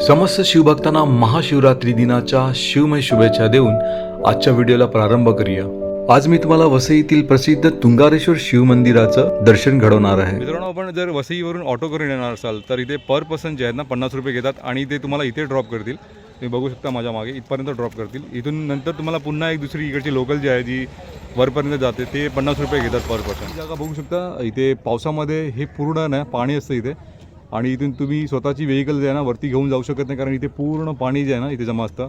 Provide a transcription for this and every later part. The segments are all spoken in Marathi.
समस्त शिवभक्तांना महाशिवरात्री दिनाच्या शिवमय शुभेच्छा देऊन आजच्या व्हिडिओला प्रारंभ करूया। आज मी तुम्हाला वसईतील प्रसिद्ध तुंगारेश्वर शिव मंदिराचं दर्शन घडवणार आहे। मित्रांनो, आपण जर वसईवरून ऑटो करून येणार असाल तर इथे पर पर्सन जे आहेत ना 50 रुपये घेतात आणि ते तुम्हाला इथे ड्रॉप करतील। तुम्ही बघू शकता माझ्या मागे इथपर्यंत ड्रॉप करतील। इथून नंतर तुम्हाला पुन्हा एक दुसरी इकडची लोकल जी आहे जी वरपर्यंत जाते ते 50 रुपये घेतात पर पर्सन। जागा बघू शकता, इथे पावसामध्ये हे पूर्ण ना पाणी असतं इथे आणि इथून तुम्ही स्वतःची व्हेकल जे आहे ना वरती घेऊन जाऊ शकत नाही, कारण इथे पूर्ण पाणी जे आहे ना इथे जमा असतं।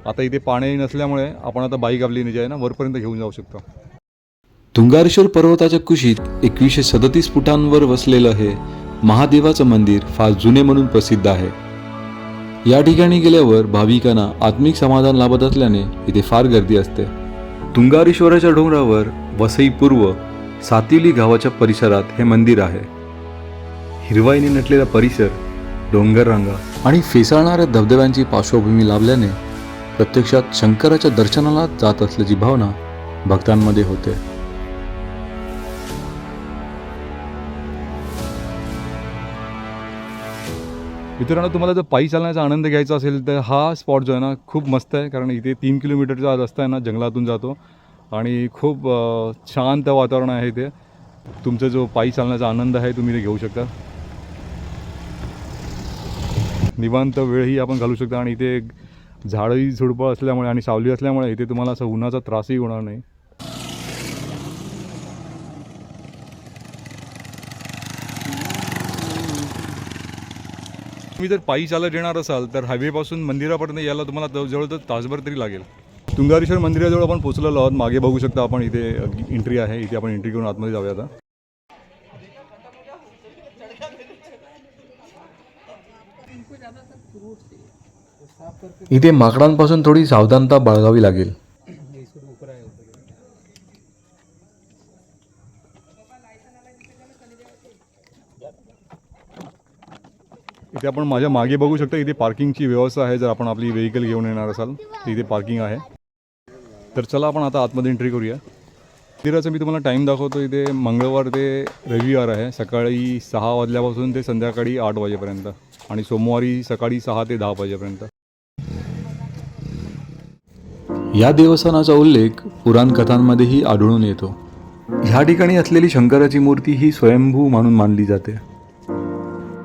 आता इथे पाणी नसल्यामुळे आपण आता बाईक आपली जे आहे ना वरपर्यंत घेऊन जाऊ शकतो। तुंगारेश्वर पर्वताच्या कुशीत 2137 फुटांवर वसलेलं हे महादेवाचं मंदिर फार जुने म्हणून प्रसिद्ध आहे। या ठिकाणी गेल्यावर भाविकांना आत्मिक समाधान लाभत असल्याने इथे फार गर्दी असते। तुंगारेश्वराच्या डोंगरावर वसई पूर्व सातिवली गावाच्या परिसरात हे मंदिर आहे। हिरवाईने नटलेला परिसर, डोंगर रांगा आणि फेसाळणाऱ्या धबधब्यांची पार्श्वभूमी लाभल्याने प्रत्यक्षात शंकराच्या दर्शनाला जात असल्याची भावना भक्तांमध्ये होते। मित्रांनो, तुम्हाला जर पायी चालण्याचा आनंद घ्यायचा असेल तर हा स्पॉट जो आहे ना खूप मस्त आहे, कारण इथे 3 किलोमीटरचा रस्ता आहे ना जंगलातून जातो आणि खूप शांत वातावरण आहे इथे। तुमचा जो पायी चालण्याचा आनंद आहे तुम्ही इथे घेऊ शकता। निवांत वेळही आपण घालू शकता आणि इथे झाडही झुडपं असल्यामुळे आणि सावली असल्यामुळे इथे तुम्हाला असं उन्हाचा त्रासही होणार नाही। तुम्ही जर पायी चालत येणार असाल तर हायवेपासून मंदिरापर्यंत यायला तुम्हाला जवळजवळ तासभर तरी लागेल। तुंगारेश्वर मंदिराजवळ आपण पोहोचलेलो आहोत। मागे बघू शकता आपण, इथे एंट्री आहे। इथे आपण एंट्री करून आतमध्ये जाऊया आता। इथे माकडांपासून थोडी सावधानता बाळगावी लागेल। इथे आपण माझ्या मागे बघू शकता, इथे पार्किंगची व्यवस्था आहे। जर आपण आपली व्हेकल घेऊन येणार असाल तर इथे पार्किंग आहे। तर चला आपण आता आतमध्ये एंट्री करूया। मंदिराचा मी तुम्हाला टाईम दाखवतो। इथे मंगळवार ते रविवार आहे, सकाळी 6 वाजल्यापासून ते संध्याकाळी 8 वाजेपर्यंत आणि सोमवारी सकाळी 6 ते 10 वाजेपर्यंत। या देवस्थानाचा उल्लेख पुराण कथांमध्येही आढळून येतो। ह्या ठिकाणी असलेली शंकराची मूर्ती ही स्वयंभू म्हणून मानली जाते।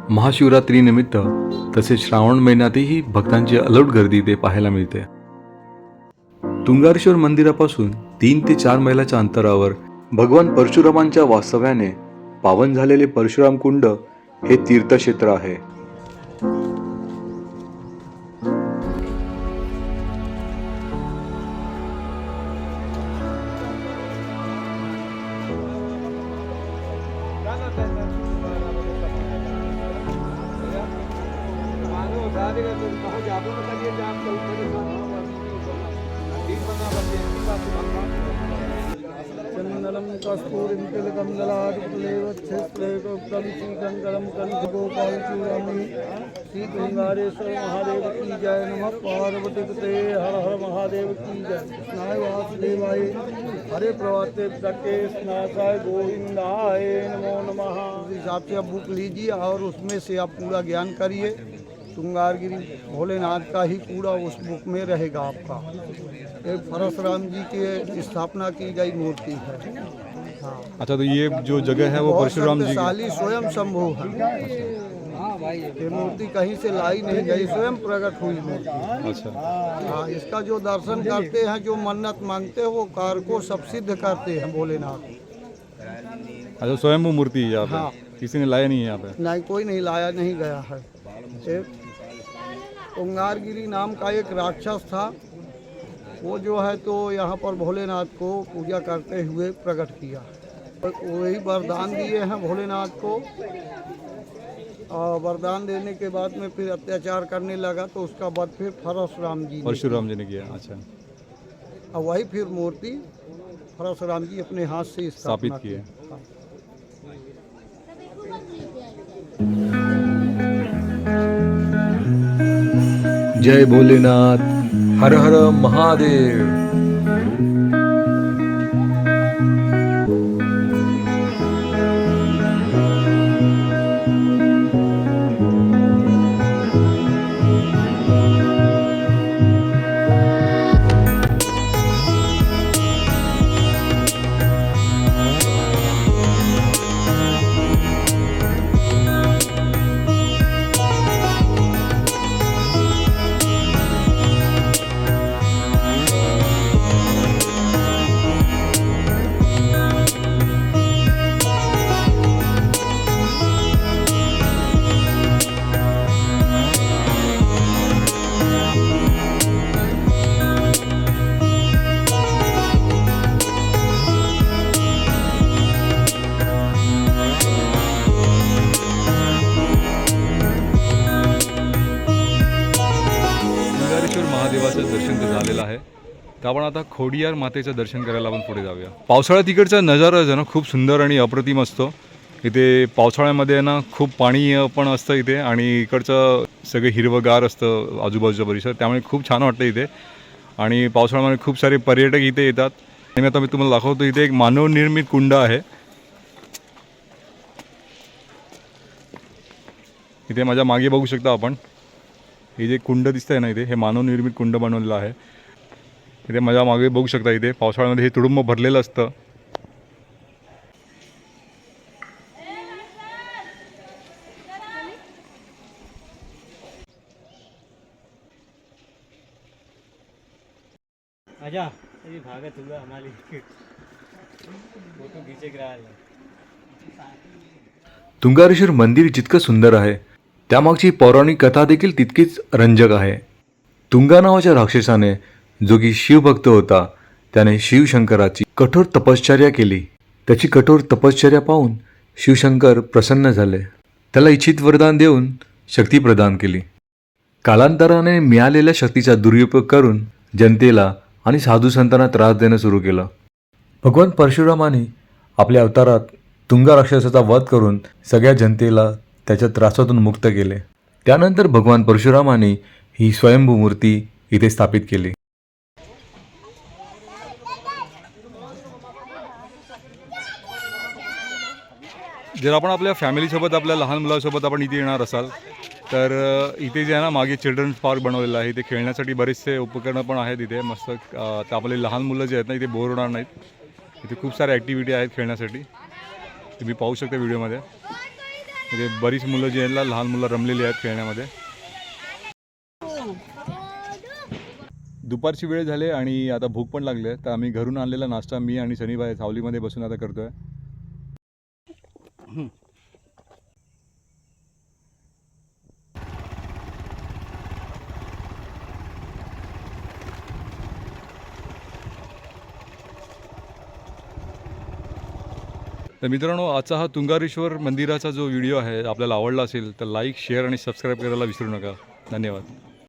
महाशिवरात्री निमित्त तसेच श्रावण महिन्यातही भक्तांची अलोट गर्दी इथे पाहायला मिळते। तुंगारेश्वर मंदिरापासून 3 ते 4 मैलाच्या अंतरावर भगवान परशुरामांच्या वास्तव्याने पावन झालेले परशुराम कुंड हे तीर्थक्षेत्र आहे। चंदनम कस्तूरिं तिलकं दलादुलेवच्छेत्रैकोक्तं श्रीशंकरं कंठगोपालचूडामणि। श्री तुंगारेश्वर महादेव की जय। नमः पार्वतीपते हर हर महादेव की जय। कृष्णाय वासुदेवाय हरे प्रवर्ते तके स्नासाय गोविंदाय नमो नमः। उस हिसाब से आप बुक लीजिए और उसमें से आप पूरा ज्ञान करिए। तुंगारगिरी भोलेनाथ का ही कूड़ा उस बुक में रहेगा आपका। एक परशुराम जी की स्थापना की गई मूर्ति है। हाँ। अच्छा, तो ये जो जगह है वो परशुराम जी की स्वयं शंभू है। ये मूर्ति कहीं से लाई नहीं गई, स्वयं प्रकट हुई मूर्ति। अच्छा। हाँ, इसका जो दर्शन करते हैं, जो मन्नत मांगते हैं, वो कार्य को सब सिद्ध करते हैं भोलेनाथ। अच्छा, स्वयंभू मूर्ति है यहाँ पे। हाँ। किसी ने लाया नहीं है यहाँ पे? नहीं, कोई नहीं लाया, नहीं गया है। एक तुंगारगिरी नाम का एक राक्षस था, वो जो है तो यहाँ पर भोलेनाथ को पूजा करते हुए प्रकट किया। वही वरदान दिए हैं भोलेनाथ को, और वरदान देने के बाद में फिर अत्याचार करने लगा तो उसका वध फिर परशुराम जी ने किया। अच्छा। और वही फिर मूर्ति परशुराम जी अपने हाथ से स्थापित की है। जय भोलेनाथ, हर हर महादेव। महादेवाचं दर्शन तर झालेलं आहे. तर आपण आता खोडियार मातेचं दर्शन करायला आपण पुढे जाऊया. पावसाळ्यात तिकडचा नजारा आहे ना खूप सुंदर आणि अप्रतिम असतो. इथे पावसाळ्यामध्ये ना खूप पाणी पण असतं इथे आणि इकडचं सगळं हिरवंगार असतं आजूबाजूचा परिसर, त्यामुळे खूप छान वाटतं इथे. आणि पावसाळ्यामध्ये खूप सारे पर्यटक इथे येतात. आणि आता मी तुम्हाला दाखवतो, इथे एक मानवनिर्मित कुंड आहे. इथे माझ्या मागे बघू शकता आपण, हे जे कुंड दिसतंय ना इथे, हे मानवनिर्मित कुंड बनवलेलं आहे. इथे माझ्या मागे बघू शकता, इथे पावसाळ्यामध्ये हे तुडुंब भरलेलं असतं. आजा ये भागत हुआ हमारी फोटो खींचे के रहा है. तुंगारेश्वर मंदिर जितकं सुंदर आहे त्यामागची पौराणिक कथा देखील तितकीच रंजक आहे. तुंगा नावाच्या राक्षसाने, जो की शिवभक्त होता, त्याने शिवशंकराची कठोर तपश्चर्या केली. त्याची कठोर तपश्चर्या पाहून शिवशंकर प्रसन्न झाले. त्याला इच्छित वरदान देऊन शक्ती प्रदान केली. कालांतराने मिळालेल्या शक्तीचा दुरुपयोग करून जनतेला आणि साधू संतांना त्रास देणं सुरू केलं. भगवान परशुरामाने आपल्या अवतारात तुंगा राक्षसाचा वध करून सगळ्या जनतेला त्याच्या त्रासातून मुक्त केले. त्यानंतर भगवान परशुरामाने ही स्वयंभू मूर्ती इथे स्थापित केली. जर आपण आपल्या फॅमिलीसोबत, आपल्या लहान मुलासोबत आपण इथे येणार असाल तर इथे जे आहे ना मागे चिल्ड्रन्स पार्क बनवलेलं आहे. इथे खेळण्यासाठी बरेचसे उपकरणं पण आहेत इथे मस्त. तर आपले लहान मुलं जे आहेत ना इथे बोर होणार नाहीत. इथे खूप साऱ्या ॲक्टिव्हिटी आहेत खेळण्यासाठी, तुम्ही पाहू शकता व्हिडिओमध्ये. इथे बरीच मुलं जी आहेत ना, लहान मुलं रमलेली आहेत खेळण्यामध्ये. दुपारची वेळ झाली आणि आता भूक पण लागली आहे. तर आम्ही घरून आणलेला नाश्ता मी आणि सनीबाई सावलीमध्ये बसून आता करतोय. तर मित्रांनो, आजचा हा तुंगारेश्वर मंदिराचा जो व्हिडिओ आहे आपल्याला आवडला असेल तर लाईक, शेअर आणि सबस्क्राईब करायला विसरू नका. धन्यवाद.